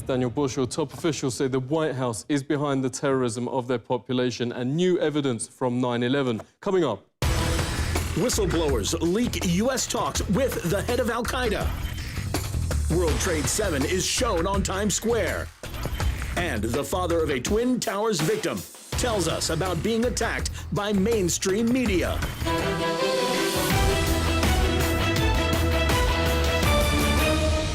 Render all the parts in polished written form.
Daniel Bush, top officials say the White House is behind the terrorism of their population and new evidence from 9/11. Coming up. Whistleblowers leak U.S. talks with the head of Al-Qaeda. World Trade 7 is shown on Times Square. And the father of a Twin Towers victim tells us about being attacked by mainstream media.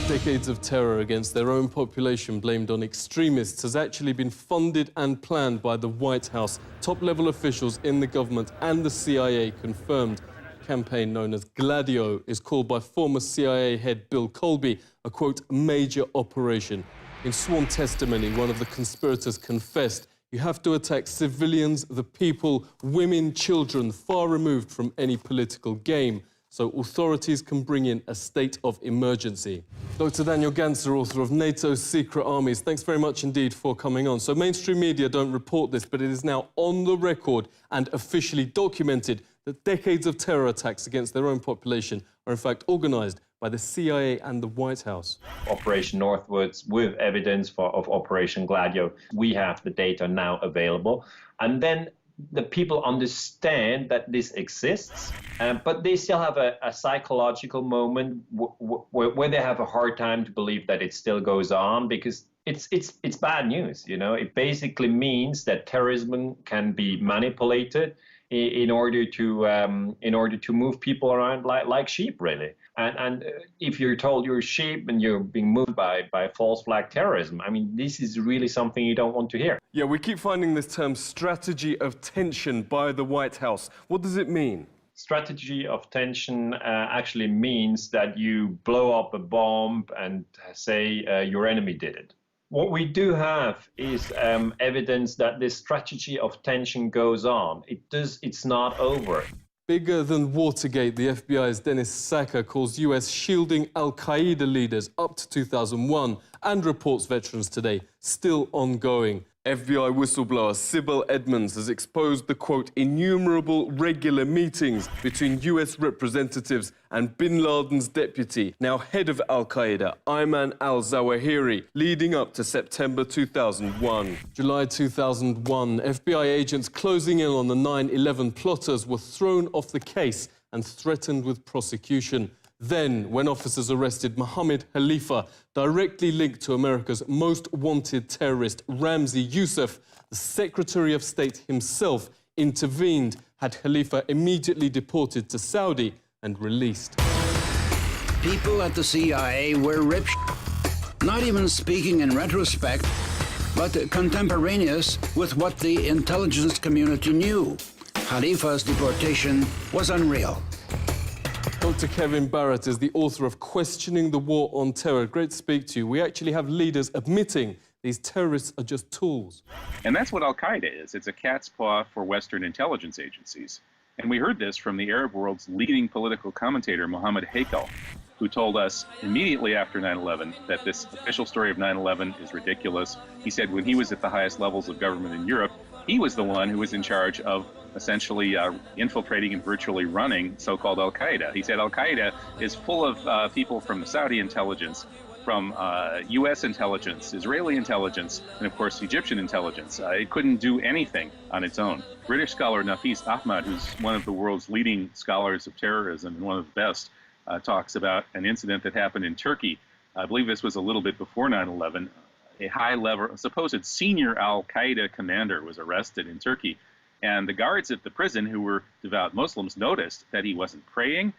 Decades of terror against their own population blamed on extremists has actually been funded and planned by the White House. Top-level officials in the government and the CIA confirmed. A campaign known as Gladio is called by former CIA head Bill Colby a, quote, major operation. In sworn testimony, one of the conspirators confessed, you have to attack civilians, the people, women, children, far removed from any political game, so authorities can bring in a state of emergency. Dr. Daniel Ganser, author of NATO's Secret Armies, thanks very much indeed for coming on. So mainstream media don't report this, but it is now on the record and officially documented that decades of terror attacks against their own population are in fact organised by the CIA and the White House. Operation Northwoods with evidence of Operation Gladio. We have the data now available. And then the people understand that this exists, but they still have a psychological moment where they have a hard time to believe that it still goes on, because it's bad news. You know, it basically means that terrorism can be manipulated in order to move people around like sheep, really. And if you're told you're sheep and you're being moved by false flag terrorism, I mean, this is really something you don't want to hear. Yeah, we keep finding this term strategy of tension by the White House. What does it mean? Strategy of tension actually means that you blow up a bomb and say your enemy did it. What we do have is evidence that this strategy of tension goes on. It's not over. Bigger than Watergate, the FBI's Dennis Sacker calls US shielding Al-Qaeda leaders up to 2001 and reports Veterans Today still ongoing. FBI whistleblower Sybil Edmonds has exposed the, quote, innumerable regular meetings between US representatives and bin Laden's deputy, now head of Al-Qaeda, Ayman al-Zawahiri, leading up to September 2001. July 2001, FBI agents closing in on the 9/11 plotters were thrown off the case and threatened with prosecution. Then, when officers arrested Mohammed Khalifa, directly linked to America's most wanted terrorist, Ramzi Youssef, the Secretary of State himself intervened, had Khalifa immediately deported to Saudi and released. People at the CIA were rip not even speaking in retrospect, but contemporaneous with what the intelligence community knew. Khalifa's deportation was unreal. Dr. Kevin Barrett is the author of Questioning the War on Terror. Great to speak to you. We actually have leaders admitting these terrorists are just tools. And that's what Al-Qaeda is. It's a cat's paw for Western intelligence agencies. And we heard this from the Arab world's leading political commentator, Mohammed Hakel, who told us immediately after 9/11 that this official story of 9/11 is ridiculous. He said when he was at the highest levels of government in Europe, he was the one who was in charge of essentially infiltrating and virtually running so-called Al-Qaeda. He said Al-Qaeda is full of people from Saudi intelligence, from U.S. intelligence, Israeli intelligence, and of course Egyptian intelligence. It couldn't do anything on its own. British scholar Nafis Ahmad, who's one of the world's leading scholars of terrorism and one of the best, talks about an incident that happened in Turkey. I believe this was a little bit before 9/11. A high-level, supposed senior Al-Qaeda commander was arrested in Turkey. And the guards at the prison, who were devout Muslims, noticed that he wasn't praying.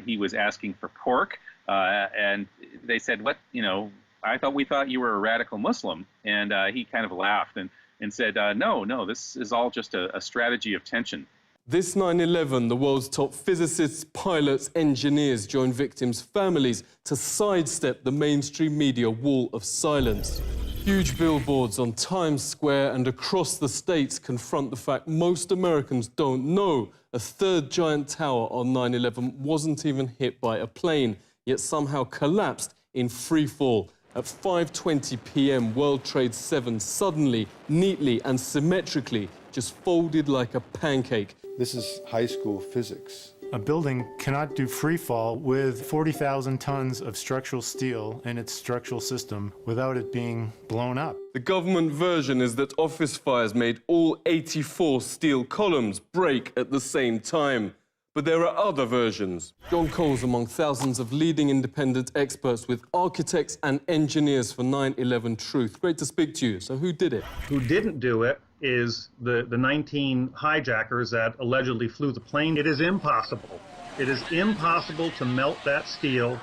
He was asking for pork. And they said, "What? You know, we thought you were a radical Muslim." And he kind of laughed and said, no, this is all just a strategy of tension. This 9/11, the world's top physicists, pilots, engineers joined victims' families to sidestep the mainstream media wall of silence. Huge billboards on Times Square and across the states confront the fact most Americans don't know a third giant tower on 9/11 wasn't even hit by a plane, yet somehow collapsed in free fall. At 5:20 p.m., World Trade 7 suddenly, neatly and symmetrically just folded like a pancake. This is high school physics. A building cannot do free fall with 40,000 tons of structural steel in its structural system without it being blown up. The government version is that office fires made all 84 steel columns break at the same time. But there are other versions. John Cole's among thousands of leading independent experts with architects and engineers for 9/11 Truth. Great to speak to you. So who did it? Who didn't do it is the 19 hijackers that allegedly flew the plane. It is impossible. It is impossible to melt that steel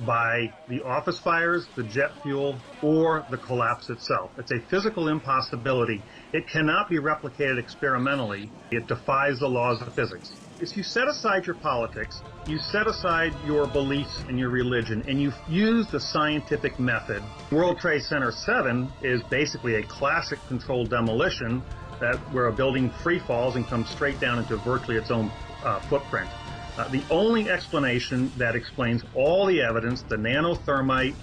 by the office fires, the jet fuel, or the collapse itself. It's a physical impossibility. It cannot be replicated experimentally. It defies the laws of physics. If you set aside your politics, you set aside your beliefs and your religion, and you use the scientific method. World Trade Center 7 is basically a classic controlled demolition where a building free falls and comes straight down into virtually its own footprint. The only explanation that explains all the evidence, the nanothermite,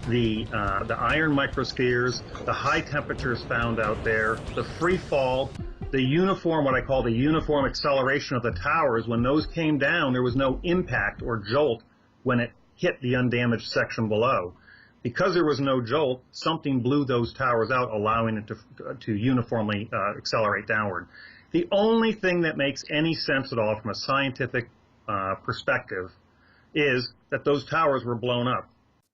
the iron microspheres, the high temperatures found out there, the free fall, the uniform, what I call the uniform acceleration of the towers, when those came down, there was no impact or jolt when it hit the undamaged section below. Because there was no jolt, something blew those towers out, allowing it to uniformly accelerate downward. The only thing that makes any sense at all from a scientific perspective is that those towers were blown up.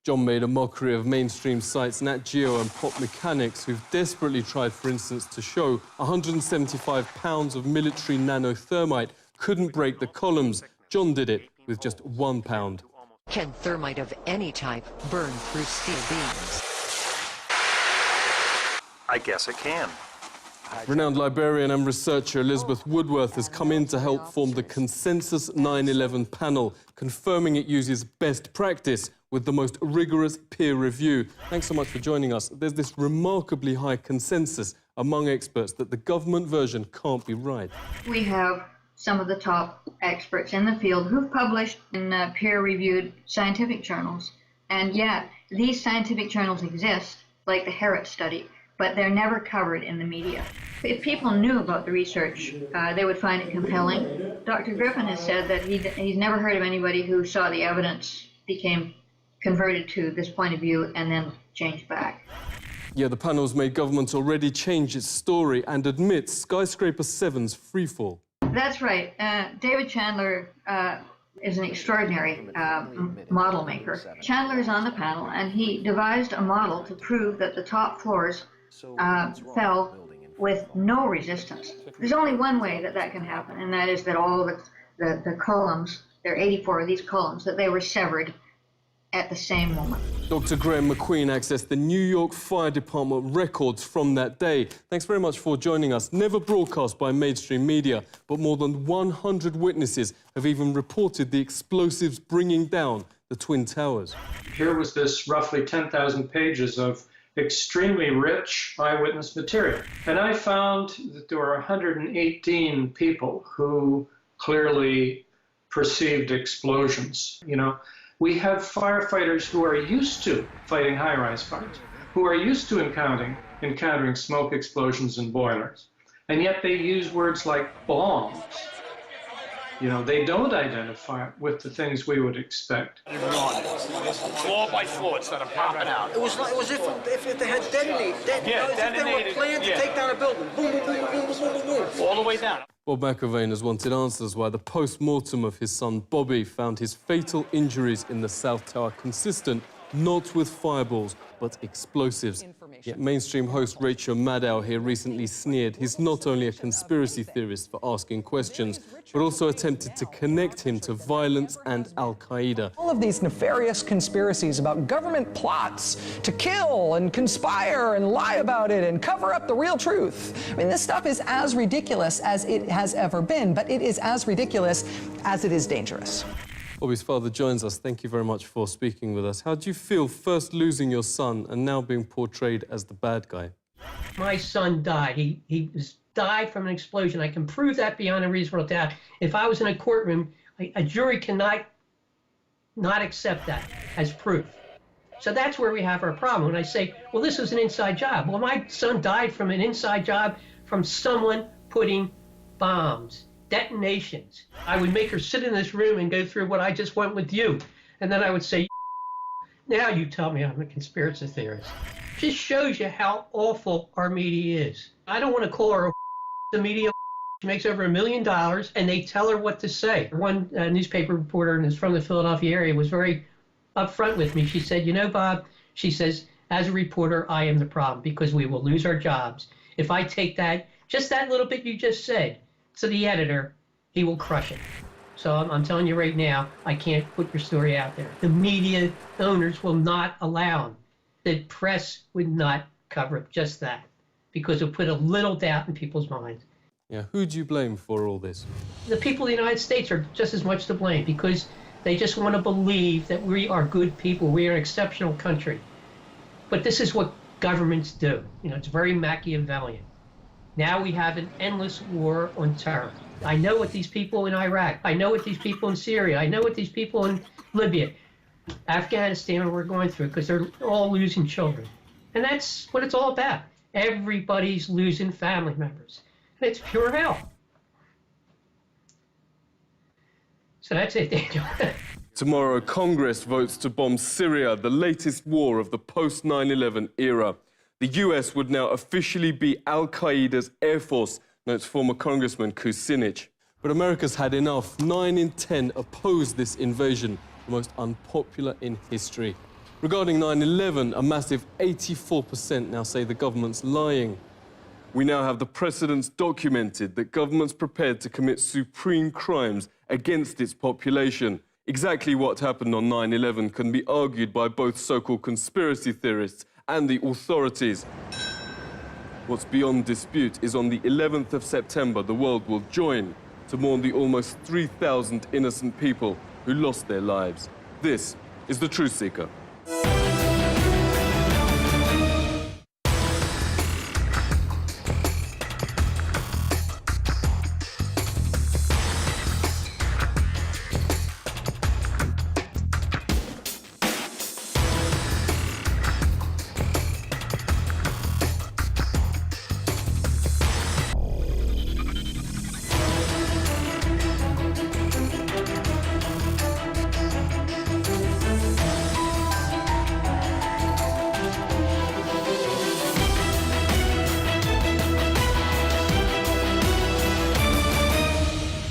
John made a mockery of mainstream sites Nat Geo and Pop Mechanics, who've desperately tried, for instance, to show 175 pounds of military nanothermite couldn't break the columns. John did it with just 1 pound. Can thermite of any type burn through steel beams? I guess it can. Renowned librarian and researcher Elizabeth Woodworth has come in to help form the Consensus 9/11 panel, confirming it uses best practice with the most rigorous peer review. Thanks so much for joining us. There's this remarkably high consensus among experts that the government version can't be right. We have some of the top experts in the field who've published in peer-reviewed scientific journals. And yet, these scientific journals exist, like the Herrott study, but they're never covered in the media. If people knew about the research, they would find it compelling. Dr. Griffin has said that he's never heard of anybody who saw the evidence, became converted to this point of view, and then changed back. Yeah, the panel's made government already change its story and admits Skyscraper 7's freefall. That's right. David Chandler is an extraordinary model maker. Chandler is on the panel, and he devised a model to prove that the top floors fell with no resistance. There's only one way that that can happen, and that is that all the columns, there are 84 of these columns, that they were severed at the same moment. Dr. Graham McQueen accessed the New York Fire Department records from that day. Thanks very much for joining us. Never broadcast by mainstream media, but more than 100 witnesses have even reported the explosives bringing down the Twin Towers. Here was this roughly 10,000 pages of extremely rich eyewitness material. And I found that there were 118 people who clearly perceived explosions. You know, we have firefighters who are used to fighting high-rise fires, who are used to encountering smoke explosions and boilers, and yet they use words like bombs. You know, they don't identify with the things we would expect. Floor by floor instead of popping out. It was if they had detonated. If they were planned to take down a building. Boom, boom, boom, boom, boom, boom, boom, boom. All the way down. Bob McIlvaine has wanted answers why the post-mortem of his son Bobby found his fatal injuries in the South Tower consistent not with fireballs, but explosives. Yet mainstream host Rachel Maddow here recently sneered he's not only a conspiracy theorist for asking questions, but also attempted to connect him to violence and Al-Qaeda. All of these nefarious conspiracies about government plots to kill and conspire and lie about it and cover up the real truth. I mean, this stuff is as ridiculous as it has ever been, but it is as ridiculous as it is dangerous. Bobby's father joins us. Thank you very much for speaking with us. How do you feel first losing your son and now being portrayed as the bad guy? My son died. He died from an explosion. I can prove that beyond a reasonable doubt. If I was in a courtroom, a jury cannot not accept that as proof. So that's where we have our problem. When I say, well, this was an inside job. Well, my son died from an inside job from someone putting bombs detonations. I would make her sit in this room and go through what I just went with you. And then I would say, now you tell me I'm a conspiracy theorist. Just shows you how awful our media is. I don't want to call her the media. She makes over $1 million, and they tell her what to say. One newspaper reporter, and is from the Philadelphia area, was very upfront with me. She said, you know, Bob, she says, as a reporter, I am the problem because we will lose our jobs. If I take that, just that little bit you just said, to the editor, he will crush it. So I'm telling you right now, I can't put your story out there. The media owners will not allow them. The press would not cover just that because it would put a little doubt in people's minds. Yeah, who do you blame for all this? The people of the United States are just as much to blame because they just want to believe that we are good people. We are an exceptional country. But this is what governments do. You know, it's very Machiavellian. Now we have an endless war on terror. I know what these people in Iraq, I know what these people in Syria, I know what these people in Libya, Afghanistan we're going through because they're all losing children. And that's what it's all about. Everybody's losing family members. And it's pure hell. So that's it, Daniel. Tomorrow, Congress votes to bomb Syria, the latest war of the post-9/11 era. The US would now officially be al-Qaeda's air force, notes former Congressman Kucinich. But America's had enough. 9 in 10 oppose this invasion, the most unpopular in history. Regarding 9/11, a massive 84% now say the government's lying. We now have the precedents documented that governments prepared to commit supreme crimes against its population. Exactly what happened on 9/11 can be argued by both so-called conspiracy theorists and the authorities. What's beyond dispute is on the 11th of September, the world will join to mourn the almost 3,000 innocent people who lost their lives. This is The Truth Seeker.